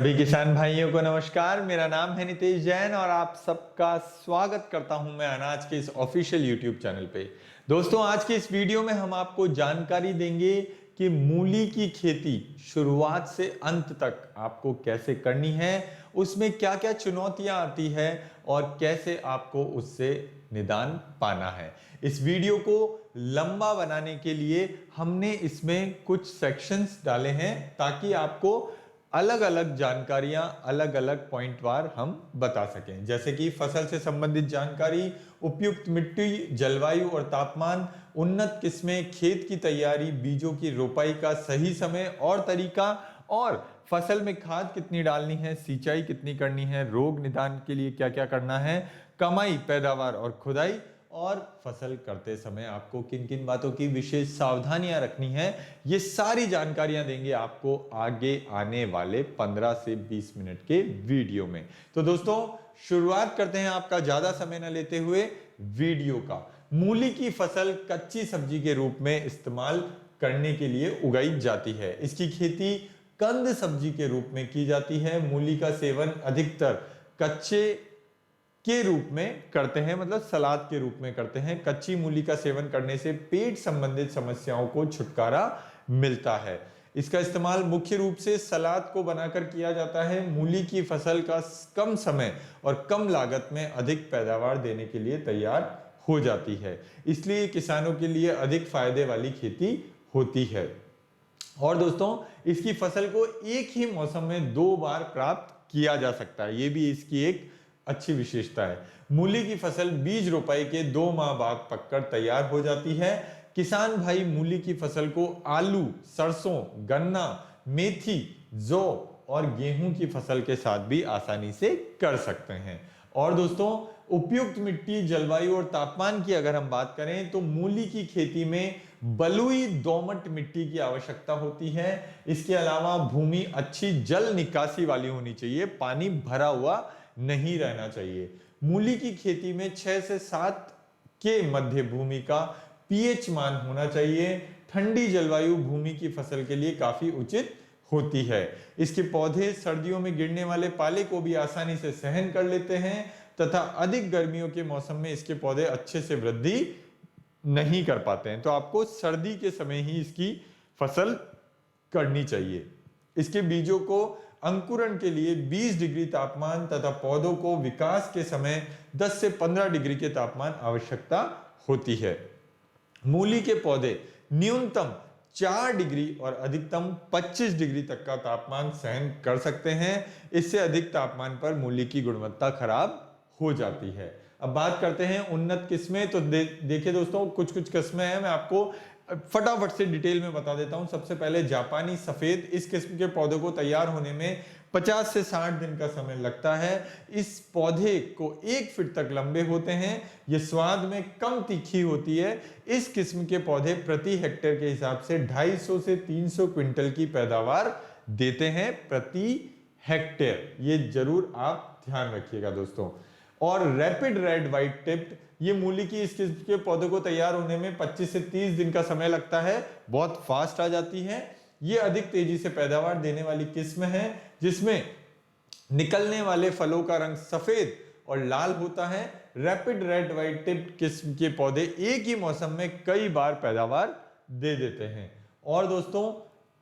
सभी किसान भाइयों को नमस्कार। मेरा नाम है नितेश जैन और आप सबका स्वागत करता हूं मैं अनाज के इस ऑफिशियल यूट्यूब चैनल पे। दोस्तों, आज के इस वीडियो में हम आपको जानकारी देंगे कि मूली की खेती शुरुआत से अंत तक आपको कैसे करनी है, उसमें क्या क्या चुनौतियां आती है और कैसे आपको उससे निदान पाना है। इस वीडियो को लंबा बनाने के लिए हमने इसमें कुछ सेक्शंस डाले हैं ताकि आपको अलग अलग जानकारियां अलग अलग पॉइंट वार हम बता सकें, जैसे कि फसल से संबंधित जानकारी, उपयुक्त मिट्टी, जलवायु और तापमान, उन्नत किस्में, खेत की तैयारी, बीजों की रोपाई का सही समय और तरीका, और फसल में खाद कितनी डालनी है, सिंचाई कितनी करनी है, रोग निदान के लिए क्या क्या करना है, कमाई, पैदावार और खुदाई, और फसल करते समय आपको किन किन बातों की विशेष सावधानियां रखनी है, ये सारी जानकारियां देंगे आपको आगे आने वाले 15 से 20 मिनट के वीडियो में। तो दोस्तों, शुरुआत करते हैं आपका ज्यादा समय न लेते हुए वीडियो का। मूली की फसल कच्ची सब्जी के रूप में इस्तेमाल करने के लिए उगाई जाती है। इसकी खेती कंद सब्जी के रूप में की जाती है। मूली का सेवन अधिकतर कच्चे के रूप में करते हैं, मतलब सलाद के रूप में करते हैं। कच्ची मूली का सेवन करने से पेट संबंधित समस्याओं को छुटकारा मिलता है। इसका इस्तेमाल मुख्य रूप से सलाद को बनाकर किया जाता है। मूली की फसल का कम समय और कम लागत में अधिक पैदावार देने के लिए तैयार हो जाती है, इसलिए किसानों के लिए अधिक फायदे वाली खेती होती है। और दोस्तों, इसकी फसल को एक ही मौसम में 2 बार प्राप्त किया जा सकता है, यह भी इसकी एक अच्छी विशेषता है। मूली की फसल बीज रोपाई के 2 माह बाद पककर तैयार हो जाती है। किसान भाई मूली की फसल को आलू, सरसों, गन्ना, मेथी, जौ और गेहूं की फसल के साथ भी आसानी से कर सकते हैं। और दोस्तों, उपयुक्त मिट्टी, जलवायु और तापमान की अगर हम बात करें तो मूली की खेती में बलुई दोमट मिट्टी की आवश्यकता होती है। इसके अलावा भूमि अच्छी जल निकासी वाली होनी चाहिए, पानी भरा हुआ नहीं रहना चाहिए। मूली की खेती में 6 से 7 के मध्य भूमि का पीएच मान होना चाहिए। ठंडी जलवायु भूमि की फसल के लिए काफी उचित होती है। इसके पौधे सर्दियों में गिरने वाले पाले को भी आसानी से सहन कर लेते हैं तथा अधिक गर्मियों के मौसम में इसके पौधे अच्छे से वृद्धि नहीं कर पाते हैं, तो आपको सर्दी के समय ही इसकी फसल करनी चाहिए। इसके बीजों को अंकुरण के लिए 20 डिग्री तापमान तथा पौधों को विकास के समय 10 से 15 डिग्री के तापमान आवश्यकता होती है। मूली के पौधे न्यूनतम 4 डिग्री और अधिकतम 25 डिग्री तक का तापमान सहन कर सकते हैं। इससे अधिक तापमान पर मूली की गुणवत्ता खराब हो जाती है। अब बात करते हैं उन्नत किस्में। तो देखिए दोस्तों, कुछ कुछ किस्में हैं, मैं आपको फटाफट से डिटेल में बता देता हूं। सबसे पहले जापानी सफेद। इस किस्म के पौधे को तैयार होने में 50 से 60 दिन का समय लगता है। इस पौधे को 1 फीट तक लंबे होते हैं। यह स्वाद में कम तीखी होती है। इस किस्म के पौधे प्रति हेक्टेयर के हिसाब से 250 से 300 क्विंटल की पैदावार देते हैं प्रति हेक्टेयर। ये जरूर आप ध्यान रखिएगा दोस्तों। और रैपिड रेड व्हाइट टिप्ड, ये मूली की इस किस्म के पौधे को तैयार होने में 25 से 30 दिन का समय लगता है, बहुत फास्ट आ जाती है। ये अधिक तेजी से पैदावार देने वाली किस्म है, जिसमें निकलने वाले फलों का रंग सफेद और लाल होता है। रैपिड रेड व्हाइट टिप्ड किस्म के पौधे एक ही मौसम में कई बार पैदावार दे देते हैं। और दोस्तों,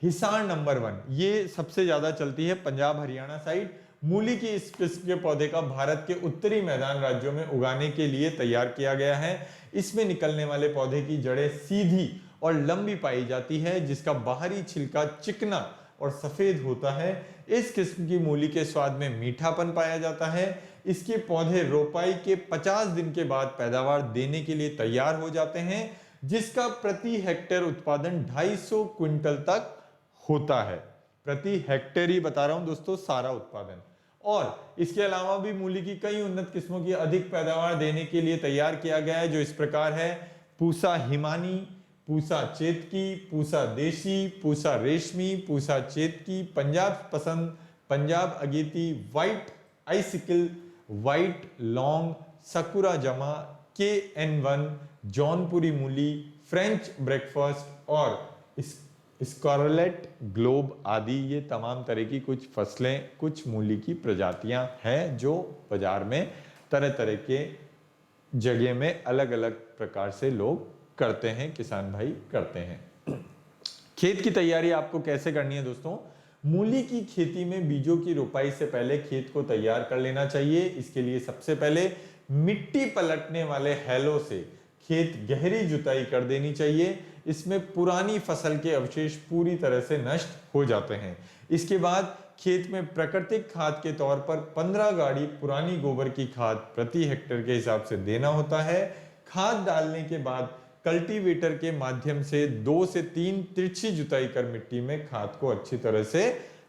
हिसार नंबर 1, ये सबसे ज्यादा चलती है पंजाब हरियाणा साइड। मूली की इस किस्म के पौधे का भारत के उत्तरी मैदान राज्यों में उगाने के लिए तैयार किया गया है। इसमें निकलने वाले पौधे की जड़ें सीधी और लंबी पाई जाती है, जिसका बाहरी छिलका चिकना और सफेद होता है। इस किस्म की मूली के स्वाद में मीठापन पाया जाता है। इसके पौधे रोपाई के 50 दिन के बाद पैदावार देने के लिए तैयार हो जाते हैं, जिसका प्रति हेक्टेयर उत्पादन 250 क्विंटल तक होता है। प्रति हेक्टेयर ही बता रहा हूं दोस्तों, सारा उत्पादन। और इसके अलावा भी मूली की कई उन्नत किस्मों की अधिक पैदावार देने के लिए तैयार किया गया है, जो इस प्रकार है: पूसा हिमानी, पूसा चेतकी, पूसा देशी, पूसा रेशमी, पूसा चेतकी, पंजाब पसंद, पंजाब अगेती, व्हाइट आइसिकल, व्हाइट लॉन्ग, सकुरा जमा, KN1, जौनपुरी मूली, फ्रेंच ब्रेकफास्ट और स्कारलेट, ग्लोब आदि ये तमाम तरह की कुछ फसलें, कुछ मूली की प्रजातियां हैं जो बाजार में तरह तरह के जगह में अलग अलग प्रकार से लोग करते हैं, किसान भाई करते हैं। खेत की तैयारी आपको कैसे करनी है दोस्तों? मूली की खेती में बीजों की रोपाई से पहले खेत को तैयार कर लेना चाहिए। इसके लिए सबसे पहले मिट्टी पलटने वाले हैलो से खेत गहरी जुताई कर देनी चाहिए। इसमें पुरानी फसल के अवशेष पूरी तरह से नष्ट हो जाते हैं। इसके बाद खेत में प्राकृतिक खाद के तौर पर 15 गाड़ी पुरानी गोबर की खाद प्रति हेक्टेयर के हिसाब से देना होता है। खाद डालने के बाद कल्टीवेटर के माध्यम से 2 से 3 तिरछी जुताई कर मिट्टी में खाद को अच्छी तरह से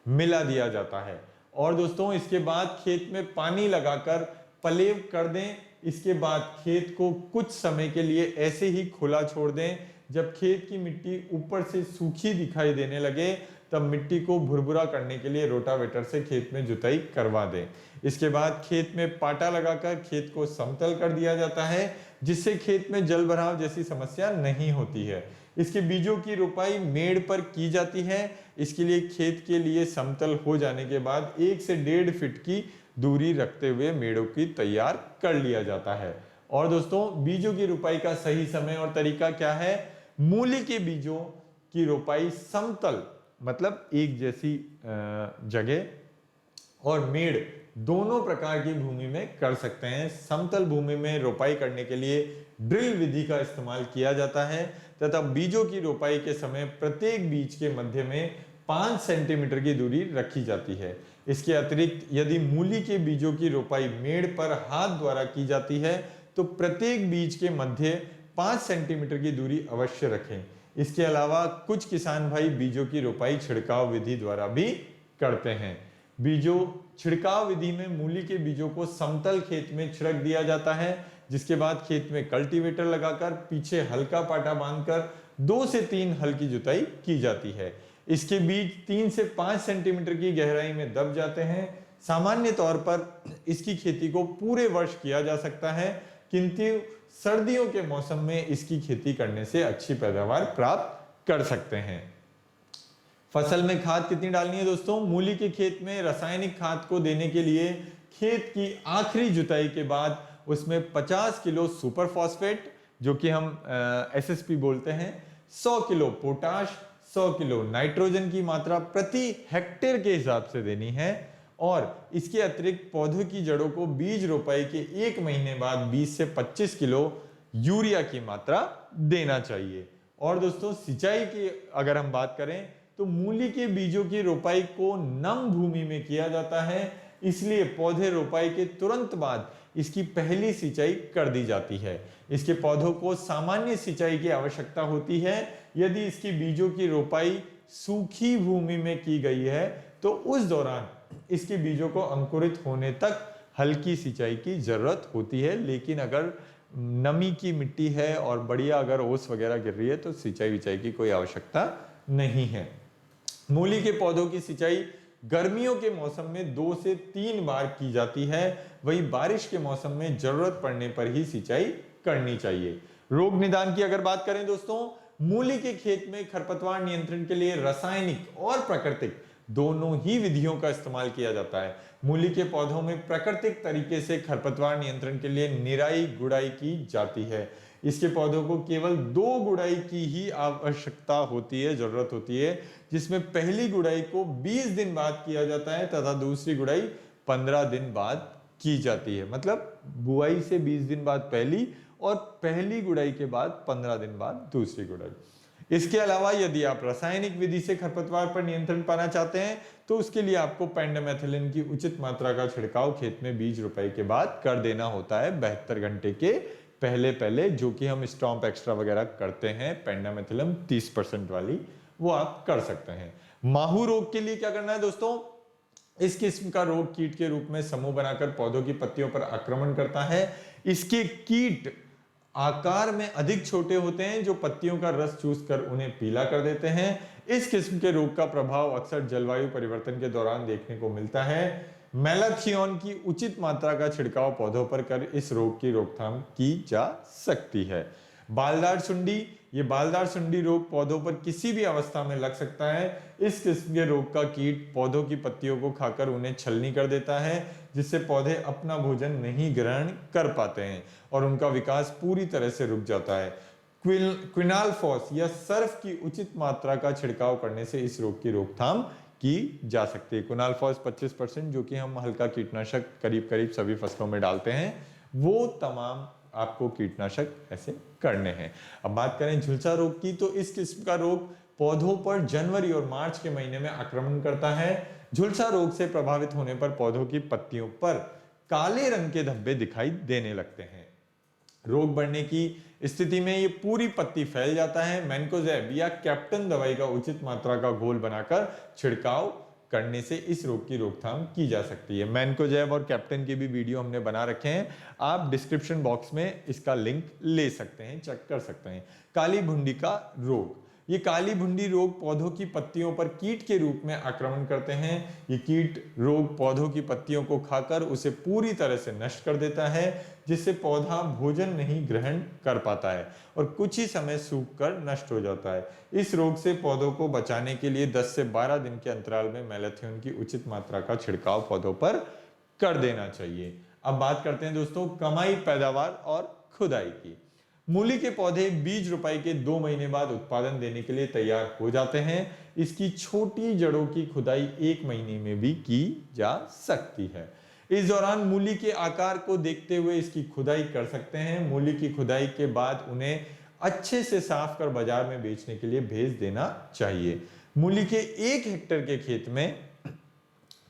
मिला दिया जाता है। और दोस्तों इसके बाद खेत में पानी लगाकर पलेव कर दें। इसके बाद खेत को कुछ समय के लिए ऐसे ही खुला छोड़ दें। जब खेत की मिट्टी ऊपर से सूखी दिखाई देने लगे तब मिट्टी को भुरभुरा करने के लिए रोटावेटर से खेत में जुताई करवा दें। इसके बाद खेत में पाटा लगाकर खेत को समतल कर दिया जाता है, जिससे खेत में जल भराव जैसी समस्या नहीं होती है। इसके बीजों की रोपाई मेड़ पर की जाती है। इसके लिए खेत के लिए समतल हो जाने के बाद 1 से 1.5 फीट की दूरी रखते हुए मेड़ों की तैयार कर लिया जाता है। और दोस्तों बीजों की रोपाई का सही समय और तरीका क्या है? मूली के बीजों की रोपाई समतल मतलब एक जैसी जगह और मेड़ दोनों प्रकार की भूमि में कर सकते हैं। समतल भूमि में रोपाई करने के लिए ड्रिल विधि का इस्तेमाल किया जाता है तथा बीजों की रोपाई के समय प्रत्येक बीज के मध्य में 5 सेंटीमीटर की दूरी रखी जाती है। इसके अतिरिक्त यदि मूली के बीजों की रोपाई मेड़ पर हाथ द्वारा की जाती है तो प्रत्येक बीज के मध्य 5 सेंटीमीटर की दूरी अवश्य रखें। इसके अलावा कुछ किसान भाई बीजों की रोपाई छिड़काव विधि द्वारा भी करते हैं। बीजों छिड़काव विधि में मूली के बीजों को समतल खेत में छिड़क दिया जाता है, जिसके बाद खेत में कल्टीवेटर लगाकर पीछे हल्का पाटा बांधकर 2 से 3 हल की जुताई की जाती है। इसके बीज 3 से 5 सेंटीमीटर की गहराई में दब जाते हैं। सामान्य तौर पर इसकी खेती को पूरे वर्ष किया जा सकता है, किंतु सर्दियों के मौसम में इसकी खेती करने से अच्छी पैदावार प्राप्त कर सकते हैं। फसल में खाद कितनी डालनी है दोस्तों? मूली के खेत में रासायनिक खाद को देने के लिए खेत की आखिरी जुताई के बाद उसमें 50 किलो सुपर फॉस्फेट जो कि हम एसएसपी बोलते हैं, 100 किलो पोटाश, 100 किलो नाइट्रोजन की मात्रा प्रति हेक्टेयर के हिसाब से देनी है। और इसके अतिरिक्त पौधों की जड़ों को बीज रोपाई के 1 महीने बाद 20 से 25 किलो यूरिया की मात्रा देना चाहिए। और दोस्तों सिंचाई की अगर हम बात करें तो मूली के बीजों की रोपाई को नम भूमि में किया जाता है, इसलिए पौधे रोपाई के तुरंत बाद इसकी पहली सिंचाई कर दी जाती है। इसके पौधों को सामान्य सिंचाई की आवश्यकता होती है। यदि इसकी बीजों की रोपाई सूखी भूमि में की गई है तो उस दौरान इसके बीजों को अंकुरित होने तक हल्की सिंचाई की जरूरत होती है। लेकिन अगर नमी की मिट्टी है और बढ़िया अगर ओस वगैरह गिर रही है तो सिंचाई विचाई की कोई आवश्यकता नहीं है। मूली के पौधों की सिंचाई गर्मियों के मौसम में 2 से 3 बार की जाती है, वही बारिश के मौसम में जरूरत पड़ने पर ही सिंचाई करनी चाहिए। रोग निदान की अगर बात करें दोस्तों, मूली के खेत में खरपतवार नियंत्रण के लिए रासायनिक और प्राकृतिक दोनों ही विधियों का इस्तेमाल किया जाता है। मूली के पौधों में प्राकृतिक तरीके से खरपतवार नियंत्रण के लिए निराई गुड़ाई की जाती है। इसके पौधों को केवल 2 गुड़ाई की ही आवश्यकता होती है, जरूरत होती है, जिसमें पहली गुड़ाई को 20 दिन बाद किया जाता है तथा दूसरी गुड़ाई 15 दिन बाद की जाती है। मतलब बुआई से 20 दिन बाद पहली और पहली गुड़ाई के बाद 15 दिन बाद दूसरी गुड़ाई। इसके अलावा यदि आप रासायनिक विधि से खरपतवार पर नियंत्रण पाना चाहते हैं तो उसके लिए आपको पेंडामेथिलिन की उचित मात्रा का छिड़काव खेत में बीज रोपाई के बाद कर देना होता है 72 घंटे के पहले, जो कि हम स्टॉम्प एक्स्ट्रा वगैरह करते हैं। पेंडामेथिलिन 30% वाली वो आप कर सकते हैं। माहू रोग के लिए क्या करना है दोस्तों? इस किस्म का रोग कीट के रूप में समूह बनाकर पौधों की पत्तियों पर आक्रमण करता है। इसके कीट आकार में अधिक छोटे होते हैं जो पत्तियों का रस चूस कर उन्हें पीला कर देते हैं। इस किस्म के रोग का प्रभाव अक्सर जलवायु परिवर्तन के दौरान देखने को मिलता है। मेलाथियोन की उचित मात्रा का छिड़काव पौधों पर कर इस रोग की रोकथाम की जा सकती है। बालदार सुंडी ये बालदार सुंडी रोग पौधों पर किसी भी अवस्था में लग सकता है। इस किस्म के रोग का कीट पौधों की पत्तियों को खाकर उन्हें छलनी कर देता है, जिससे पौधे अपना भोजन नहीं ग्रहण कर पाते हैं और उनका विकास पूरी तरह से रुक जाता है। क्विनालफॉस या सर्फ की उचित मात्रा का छिड़काव करने से इस रोग की रोकथाम की जा सकती है। क्विनालफॉस 25% जो कि हम हल्का कीटनाशक करीब करीब सभी फसलों में डालते हैं, वो तमाम आपको कीटनाशक ऐसे करने हैं। अब बात करें झुलसा रोग की, तो इस किस्म का रोग पौधों पर जनवरी और मार्च के महीने में आक्रमण करता है। झुलसा रोग से प्रभावित होने पर पौधों की पत्तियों पर काले रंग के धब्बे दिखाई देने लगते हैं। रोग बढ़ने की स्थिति में ये पूरी पत्ती फैल जाता है। मैनकोजेब या कैप्टन दवाई का उचित मात्रा का घोल बनाकर छिड़काव करने से इस रोग की रोकथाम की जा सकती है। मैनकोजेब और कैप्टन के भी वीडियो हमने बना रखे हैं, आप डिस्क्रिप्शन बॉक्स में इसका लिंक ले सकते हैं, चेक कर सकते हैं। काली भुंडी का रोग, ये काली भुंडी रोग पौधों की पत्तियों पर कीट के रूप में आक्रमण करते हैं। ये कीट रोग पौधों की पत्तियों को खाकर उसे पूरी तरह से नष्ट कर देता है, जिससे पौधा भोजन नहीं ग्रहण कर पाता है और कुछ ही समय सूख कर नष्ट हो जाता है। इस रोग से पौधों को बचाने के लिए 10 से 12 दिन के अंतराल में मैलाथियोन की उचित मात्रा का छिड़काव पौधों पर कर देना चाहिए। अब बात करते हैं दोस्तों कमाई, पैदावार और खुदाई की। मूली के पौधे बीज रोपाई के 2 महीने बाद उत्पादन देने के लिए तैयार हो जाते हैं। इसकी छोटी जड़ों की खुदाई 1 महीने में भी की जा सकती है। इस दौरान मूली के आकार को देखते हुए इसकी खुदाई कर सकते हैं। मूली की खुदाई के बाद उन्हें अच्छे से साफ कर बाजार में बेचने के लिए भेज देना चाहिए। मूली के 1 हेक्टेयर के खेत में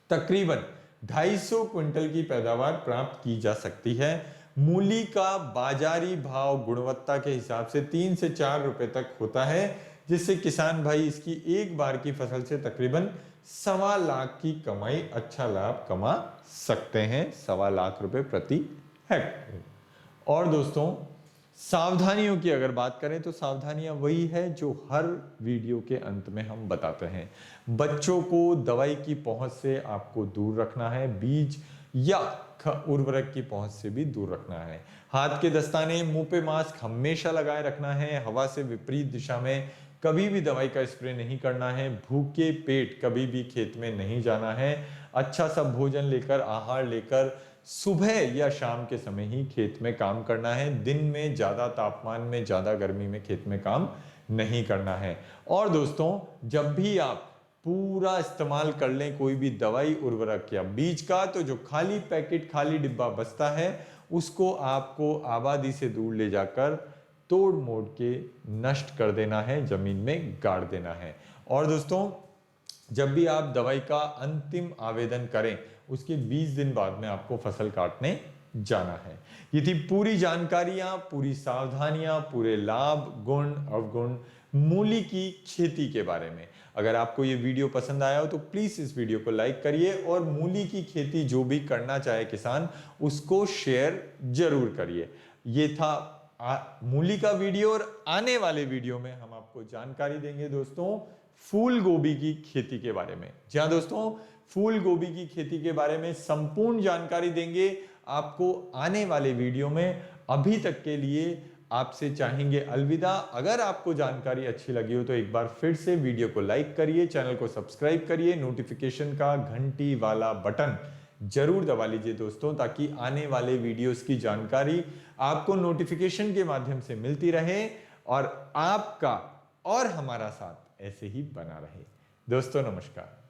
तकरीबन 250 क्विंटल की पैदावार प्राप्त की जा सकती है। मूली का बाजारी भाव गुणवत्ता के हिसाब से 3 से 4 रुपए तक होता है, जिससे किसान भाई इसकी एक बार की फसल से तकरीबन 1.25 लाख की कमाई, अच्छा लाभ कमा सकते हैं। 1.25 लाख रुपए प्रति हेक्टेयर। और दोस्तों सावधानियों की अगर बात करें तो सावधानियां वही है जो हर वीडियो के अंत में हम बताते हैं। बच्चों को दवाई की पहुंच से आपको दूर रखना है, बीज या उर्वरक की पहुंच से भी दूर रखना है। हाथ के दस्ताने, मुंह पे मास्क हमेशा लगाए रखना है। हवा से विपरीत दिशा में कभी भी दवाई का स्प्रे नहीं करना है। भूखे पेट कभी भी खेत में नहीं जाना है। अच्छा सा भोजन लेकर, आहार लेकर सुबह या शाम के समय ही खेत में काम करना है। दिन में ज्यादा तापमान में, ज्यादा गर्मी में खेत में काम नहीं करना है। और दोस्तों जब भी आप पूरा इस्तेमाल कर लें कोई भी दवाई, उर्वरक या बीज का, तो जो खाली पैकेट, खाली डिब्बा बचता है उसको आपको आबादी से दूर ले जाकर तोड़ मोड़ के नष्ट कर देना है, जमीन में गाड़ देना है। और दोस्तों जब भी आप दवाई का अंतिम आवेदन करें उसके 20 दिन बाद में आपको फसल काटने जाना है। ये थी पूरी जानकारियां, पूरी सावधानियां, पूरे लाभ, गुण, अवगुण मूली की खेती के बारे में। अगर आपको ये वीडियो पसंद आया हो तो प्लीज इस वीडियो को लाइक करिए और मूली की खेती जो भी करना चाहे किसान उसको शेयर जरूर करिए। ये था मूली का वीडियो और आने वाले वीडियो में हम आपको जानकारी देंगे दोस्तों फूल गोभी की खेती के बारे में। जी हाँ दोस्तों, फूल गोभी की खेती के बारे में संपूर्ण जानकारी देंगे आपको आने वाले वीडियो में। अभी तक के लिए आपसे चाहेंगे अलविदा। अगर आपको जानकारी अच्छी लगी हो तो एक बार फिर से वीडियो को लाइक करिए, चैनल को सब्सक्राइब करिए, नोटिफिकेशन का घंटी वाला बटन जरूर दबा लीजिए दोस्तों, ताकि आने वाले वीडियोस की जानकारी आपको नोटिफिकेशन के माध्यम से मिलती रहे और आपका और हमारा साथ ऐसे ही बना रहे। दोस्तों नमस्कार।